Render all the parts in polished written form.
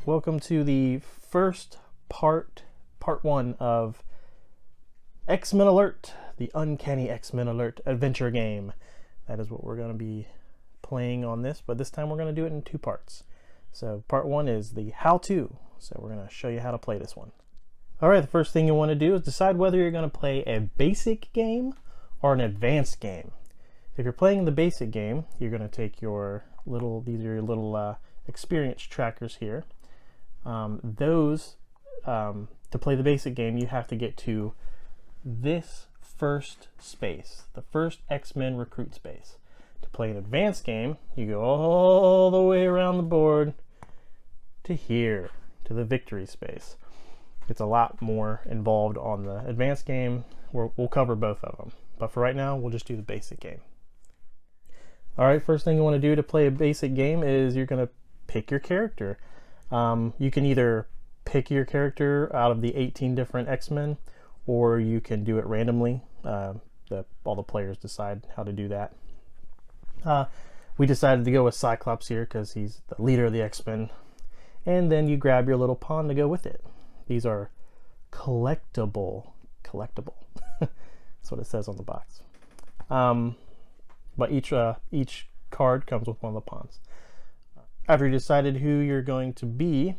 welcome to the first part one of X-Men Alert, the Uncanny X-Men Alert adventure game. That is what we're going to be playing on this, but this time we're going to do it in two parts. So part one is the how-to, so we're going to show you how to play this one. Alright, the first thing you want to do is decide whether you're going to play a basic game or an advanced game. If you're playing the basic game, you're going to take your little, these are your little experience trackers here. To play the basic game, you have to get to this first space, the first X-Men recruit space. To play an advanced game, you go all the way around the board to here, to the victory space. It's a lot more involved on the advanced game. We'll cover both of them, but for right now, we'll just do the basic game. All right, first thing you want to do to play a basic game is you're going to pick your character. You can either pick your character out of the 18 different X-Men, or you can do it randomly. All the players decide how to do that. We decided to go with Cyclops here because he's the leader of the X-Men. And then you grab your little pawn to go with it. These are collectible. That's what it says on the box. But each card comes with one of the pawns. After you decided who you're going to be,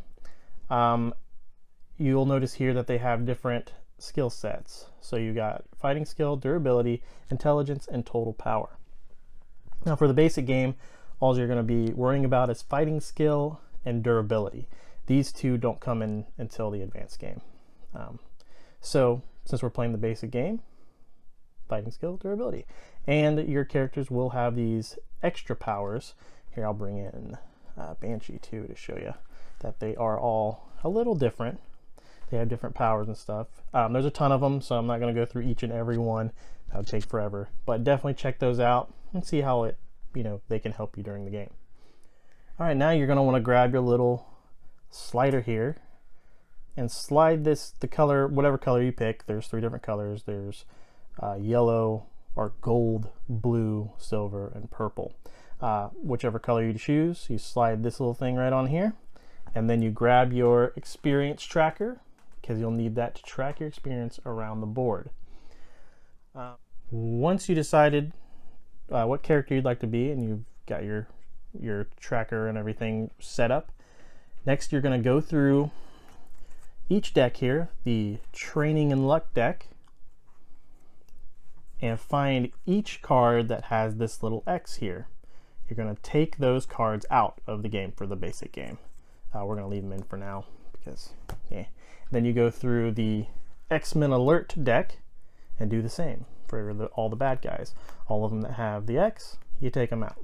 you'll notice here that they have different skill sets. So you got fighting skill, durability, intelligence, and total power. Now for the basic game, all you're going to be worrying about is fighting skill and durability. These two don't come in until the advanced game. So since we're playing the basic game, fighting skill, durability. And your characters will have these extra powers. Here, I'll bring in Banshee too to show you that they are all a little different. They have different powers and stuff. There's a ton of them, so I'm not going to go through each and every one. That would take forever. But definitely check those out and see how they can help you during the game. All right, now you're going to want to grab your little slider here and slide the color, whatever color you pick. There's 3 different colors. There's yellow or gold, blue, silver, and purple. Whichever color you choose, you slide this little thing right on here, and then you grab your experience tracker, because you'll need that to track your experience around the board. Once you decided what character you'd like to be, and you've got your tracker and everything set up, next you're going to go through each deck here, the training and luck deck, and find each card that has this little X here. You're going to take those cards out of the game for the basic game. We're going to leave them in for now because, yeah. Then you go through the X-Men Alert deck and do the same for all the bad guys. All of them that have the X, you take them out.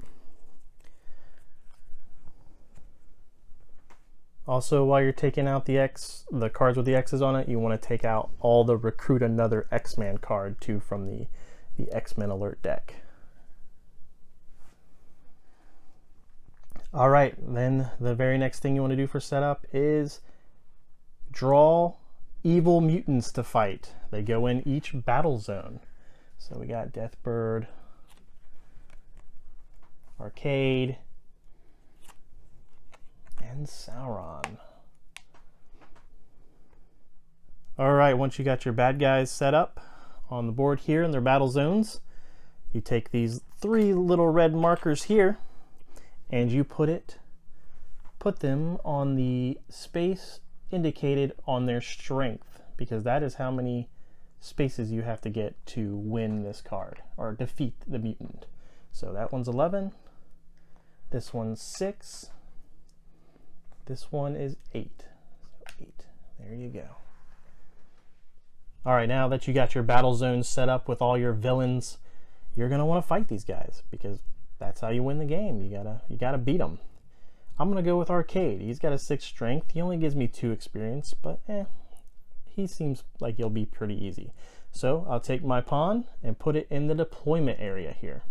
Also, while you're taking out the cards with the X's on it, you want to take out all the Recruit Another X-Man card too from the X-Men Alert deck. All right, then the very next thing you want to do for setup is draw evil mutants to fight. They go in each battle zone. So we got Deathbird, Arcade, and Sauron. All right, once you got your bad guys set up on the board here in their battle zones, you take these 3 little red markers here and you put them on the space indicated on their strength, because that is how many spaces you have to get to win this card or defeat the mutant. So that one's 11, this one's 6, this one is 8. So 8. There you go. All right, now that you got your battle zones set up with all your villains, you're going to want to fight these guys because that's how you win the game. You gotta beat them. I'm gonna go with Arcade. He's got a 6 strength. He only gives me 2 experience, but he seems like he'll be pretty easy. So I'll take my pawn and put it in the deployment area here.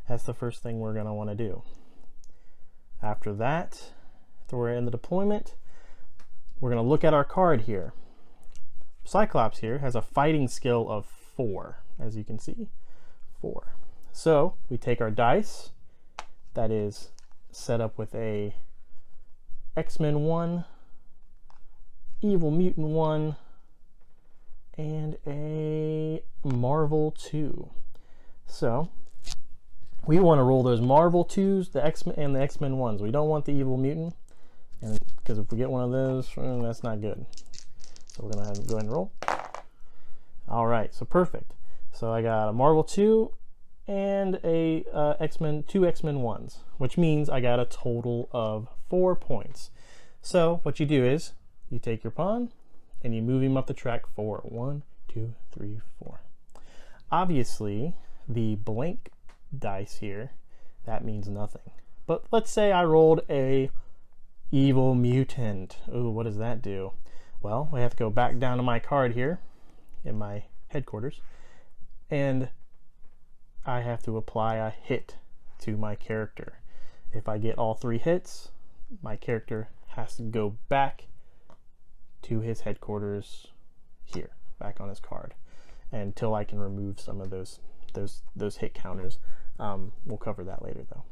That's the first thing we're gonna want to do. After that, after we're in the deployment, we're gonna look at our card here. Cyclops here has a fighting skill of 4, as you can see, 4. So we take our dice that is set up with a X-Men 1 Evil Mutant 1, and a Marvel 2. So we want to roll those Marvel 2s, the X-Men and the X-Men 1s. We don't want the Evil Mutant, and because if we get one of those, that's not good. So we're gonna go ahead and roll. All right, so perfect. So I got a Marvel 2 and a two X-Men 1s, which means I got a total of 4 points. So what you do is you take your pawn and you move him up the track 4. 1, 2, 3, 4. Obviously, the blank dice here, that means nothing. But let's say I rolled a Evil Mutant. Ooh, what does that do? Well, I have to go back down to my card here in my headquarters, and I have to apply a hit to my character. If I get all 3 hits, my character has to go back to his headquarters here, back on his card, until I can remove some of those hit counters. We'll cover that later though.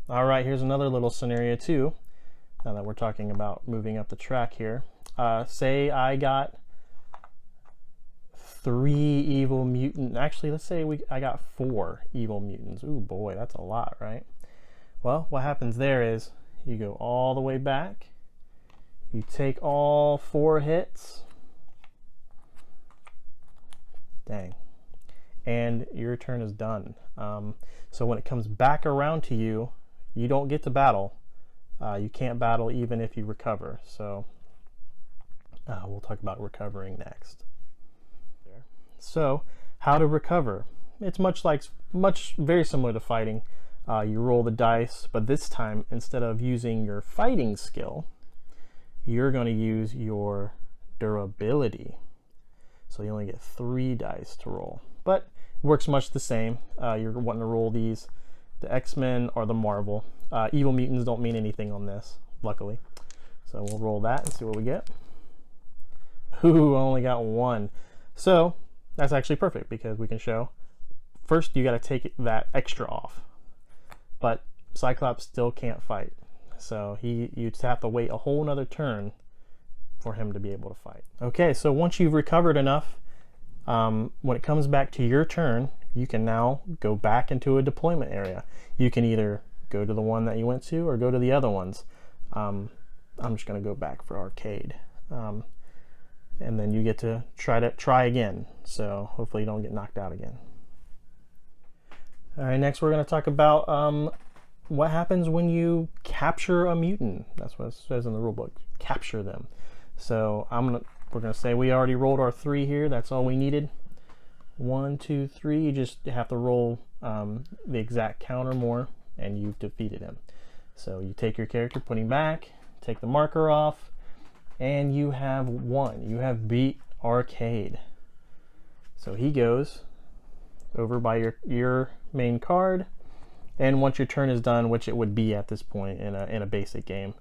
All right, here's another little scenario too, now that we're talking about moving up the track here. Say I got 3 evil mutant. Actually, let's say I got 4 evil mutants. Ooh boy, that's a lot, right? Well, what happens there is you go all the way back, you take all 4 hits, dang, and your turn is done. So when it comes back around to you, you don't get to battle. You can't battle even if you recover. So we'll talk about recovering next. So how to recover? It's very similar to fighting. You roll the dice, but this time instead of using your fighting skill, you're going to use your durability. So you only get 3 dice to roll, but it works much the same. You're wanting to roll these, the X-Men or the Marvel. Evil mutants don't mean anything on this, luckily. So we'll roll that and see what we get. Ooh, I only got 1. So that's actually perfect because we can show. First, you got to take that extra off, but Cyclops still can't fight. So you just have to wait a whole nother turn for him to be able to fight. Okay, so once you've recovered enough, when it comes back to your turn, you can now go back into a deployment area. You can either go to the one that you went to or go to the other ones. I'm just going to go back for arcade. And then you get to try again. So hopefully you don't get knocked out again. All right, next we're going to talk about what happens when you capture a mutant. That's what it says in the rule book. Capture them. So we're going to say we already rolled our 3 here. That's all we needed. 1, 2, 3. You just have to roll the exact count or more, and you've defeated him. So you take your character, put him back, take the marker off, and you have won. You have beat Arcade. So he goes over by your main card, and once your turn is done, which it would be at this point in a basic game,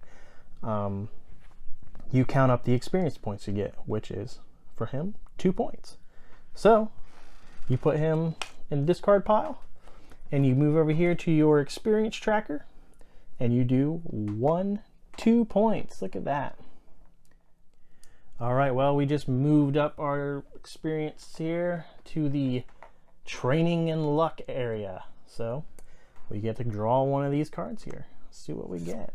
you count up the experience points you get, which is for him 2 points. So you put him in the discard pile, and you move over here to your experience tracker, and you do 2 points. Look at that. All right, well, we just moved up our experience here to the training and luck area. So we get to draw one of these cards here. Let's see what we get.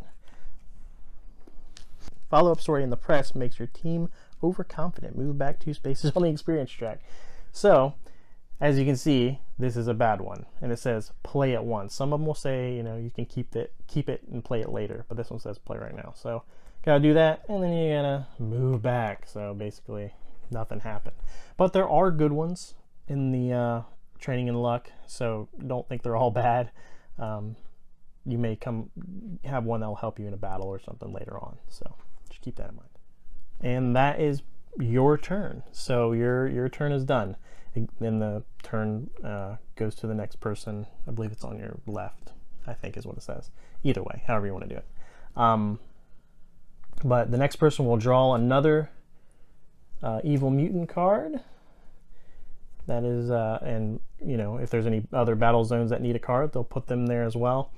Follow-up story in the press makes your team overconfident. Move back 2 spaces on the experience track. So as you can see, this is a bad one, and it says play it once. Some of them will say, you can keep it and play it later, but this one says play right now. So gotta do that, and then you gotta move back. So basically nothing happened, but there are good ones in the training and luck, so don't think they're all bad. You may have one that will help you in a battle or something later on, so just keep that in mind. And that is your turn. So your turn is done. Then the turn goes to the next person. I believe it's on your left, I think is what it says. Either way, however you want to do it. But the next person will draw another evil mutant card. That is, and if there's any other battle zones that need a card, they'll put them there as well.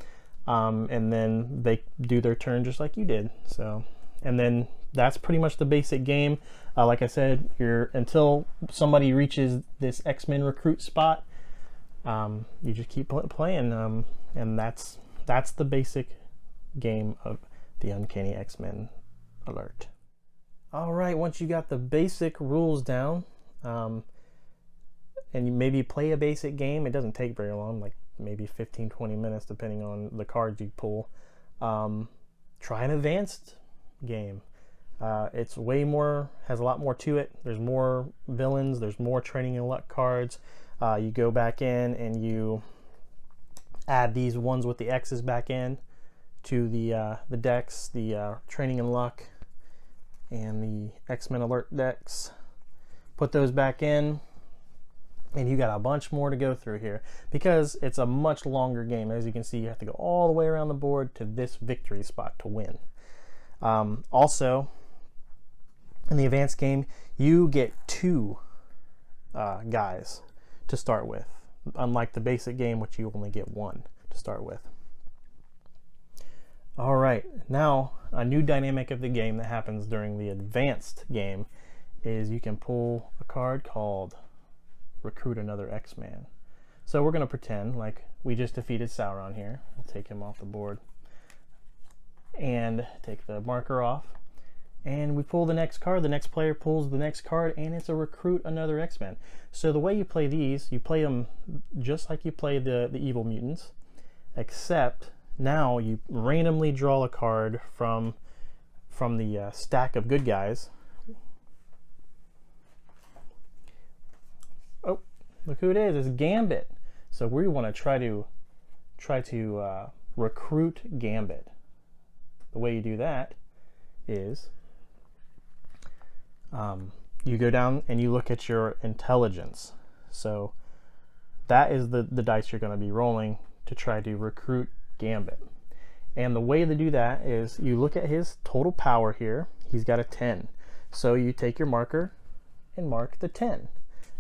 And then they do their turn just like you did. So, and then that's pretty much the basic game. Like I said, until somebody reaches this X-Men recruit spot, you just keep playing, and that's the basic game of the Uncanny X-Men alert. All right, once you got the basic rules down, and you maybe play a basic game, it doesn't take very long, like maybe 15-20 minutes depending on the cards you pull. Try an advanced game. It's has a lot more to it. There's more villains, there's more training and luck cards. You go back in and you add these ones with the X's back in to the decks, the training and luck and the X-Men alert decks. Put those back in, and you got a bunch more to go through here because it's a much longer game. As you can see, you have to go all the way around the board to this victory spot to win. Also, in the advanced game, you get 2 guys to start with, unlike the basic game, which you only get 1 to start with. All right, now a new dynamic of the game that happens during the advanced game is you can pull a card called Recruit Another X-Man. So we're going to pretend like we just defeated Sauron here. We'll take him off the board and take the marker off, and we pull the next card. The next player pulls the next card, and it's a Recruit Another X-Men. So the way you play these, you play them just like you play the evil mutants, except now you randomly draw a card from the stack of good guys. Oh, look who it is! It's Gambit. So we want to try to recruit Gambit. The way you do that is you go down and you look at your intelligence. So that is the dice you're going to be rolling to try to recruit Gambit. And the way to do that is you look at his total power here. He's got a 10. So you take your marker and mark the 10.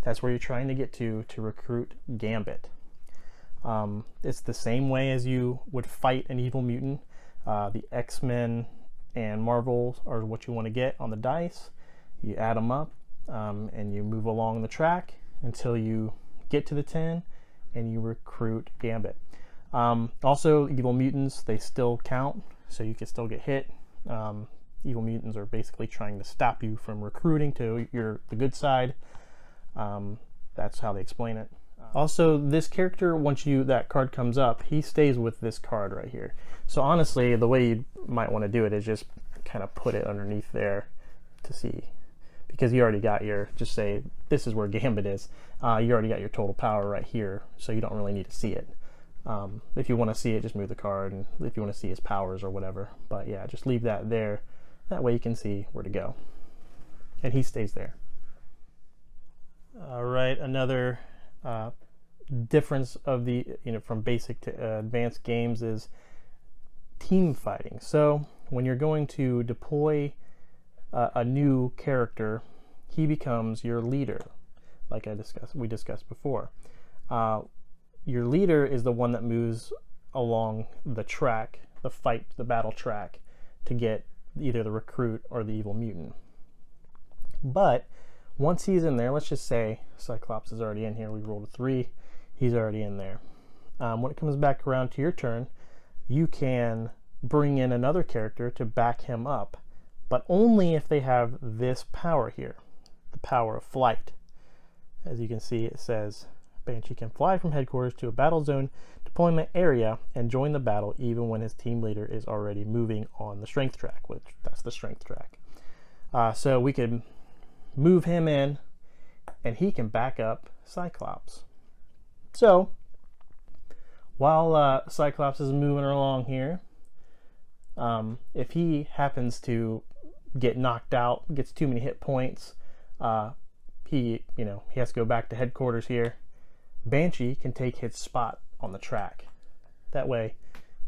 That's where you're trying to get to recruit Gambit. It's the same way as you would fight an evil mutant. The X-Men and Marvel are what you want to get on the dice. You add them up and you move along the track until you get to the 10 and you recruit Gambit. Also, evil mutants, they still count, so you can still get hit. Evil mutants are basically trying to stop you from recruiting to the good side. That's how they explain it. Also, this character, once that card comes up, he stays with this card right here. So honestly, the way you might want to do it is just kind of put it underneath there to see, because you already got just say this is where Gambit is. You already got your total power right here, so you don't really need to see it. If you want to see it, just move the card, and if you want to see his powers or whatever. But yeah, just leave that there. That way you can see where to go. And he stays there. All right, another difference of the from basic to advanced games is team fighting. So when you're going to deploy a new character, he becomes your leader, like we discussed before. Your leader is the one that moves along the track, the battle track, to get either the recruit or the evil mutant. But once he's in there, let's just say Cyclops is already in here. We rolled a 3. He's already in there. When it comes back around to your turn, you can bring in another character to back him up, but only if they have this power here, the power of flight. As you can see, it says Banshee can fly from headquarters to a battle zone deployment area and join the battle even when his team leader is already moving on the strength track, which that's the strength track. So we could move him in and he can back up Cyclops. So while Cyclops is moving along here, if he happens to get knocked out, gets too many hit points, he has to go back to headquarters here. Banshee can take his spot on the track. That way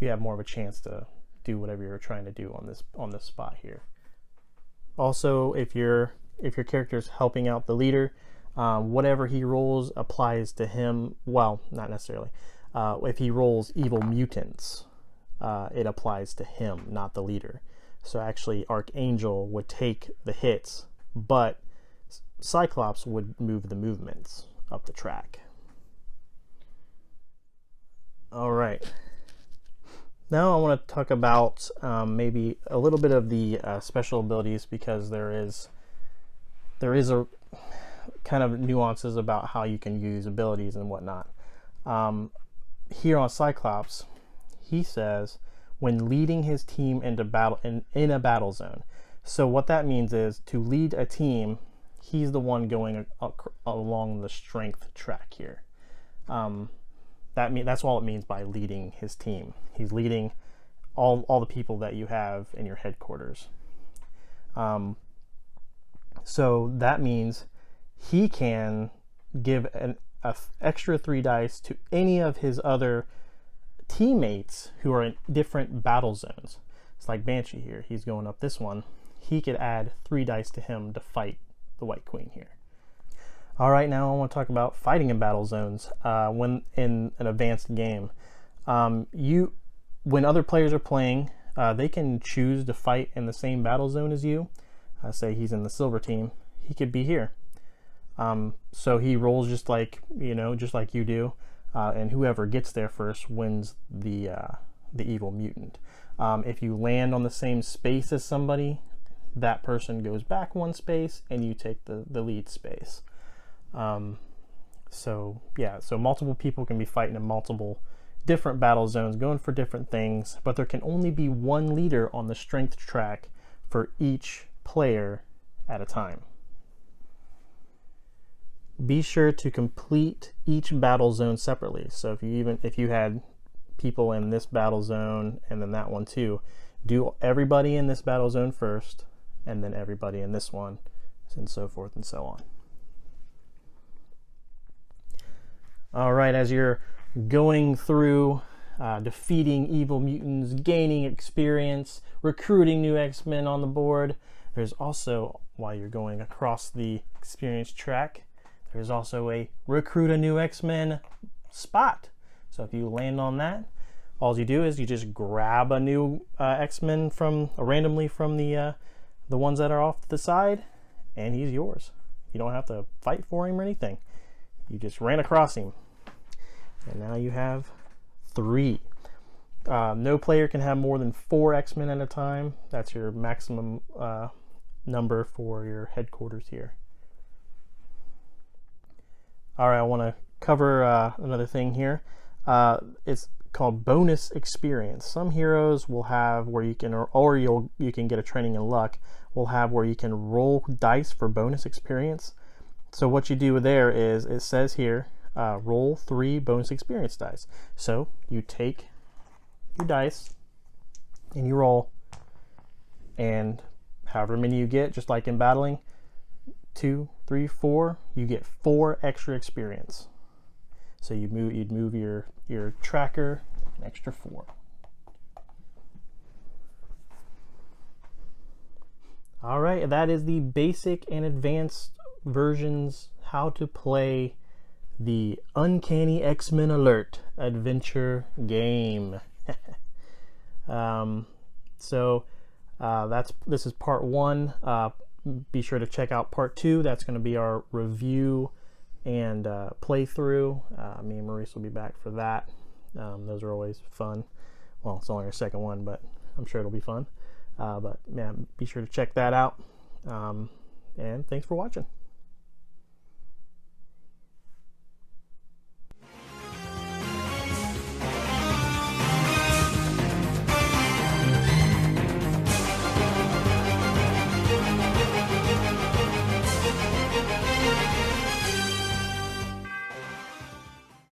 you have more of a chance to do whatever you're trying to do on this spot here. Also, if your character is helping out the leader, whatever he rolls applies to him. Well, not necessarily. If he rolls evil mutants, it applies to him, not the leader. So actually Archangel would take the hits, but Cyclops would move the movements up the track. All right. Now I want to talk about maybe a little bit of the special abilities, because there is a kind of nuances about how you can use abilities and whatnot. Here on Cyclops, he says when leading his team into battle in a battle zone. So what that means is, to lead a team, he's the one going along the strength track here. That's all it means by leading his team. He's leading all the people that you have in your headquarters. So that means he can give an extra 3 dice to any of his other teammates who are in different battle zones. It's like Banshee here. He's going up this one. He could add 3 dice to him to fight the White Queen here. All right, now I want to talk about fighting in battle zones. When in an advanced game, when other players are playing, they can choose to fight in the same battle zone as you. Say he's in the silver team, he could be here. So he rolls just like you do, and whoever gets there first wins the evil mutant. If you land on the same space as somebody, that person goes back 1 space and you take the lead space. So multiple people can be fighting in multiple different battle zones, going for different things, but there can only be 1 leader on the strength track for each player at a time. Be sure to complete each battle zone separately. So if you had people in this battle zone and then that one too, do everybody in this battle zone first, and then everybody in this one, and so forth and so on. All right, as you're going through defeating evil mutants, gaining experience, recruiting new X-Men on the board, there's also, while you're going across the experience track, there's also a recruit a new X-Men spot. So if you land on that, all you do is you just grab a new X-Men randomly from the ones that are off to the side, and he's yours. You don't have to fight for him or anything. You just ran across him. And now you have 3. No player can have more than 4 X-Men at a time. That's your maximum number for your headquarters here. All right, I want to cover another thing here. It's called bonus experience. Some heroes will have where you can, or you can get a training in luck, will have where you can roll dice for bonus experience. So what you do there is, it says here, roll 3 bonus experience dice. So you take your dice and you roll, and however many you get, just like in battling, 2, 3, 4, you get 4 extra experience. So you'd move your tracker an extra 4. All right, that is the basic and advanced versions how to play the Uncanny X-Men Alert adventure game. This is part 1. Be sure to check out part 2. That's going to be our review and playthrough. Me and Maurice will be back for that. Those are always fun. Well, it's only our second one, but I'm sure it'll be fun. But man, be sure to check that out. And thanks for watching.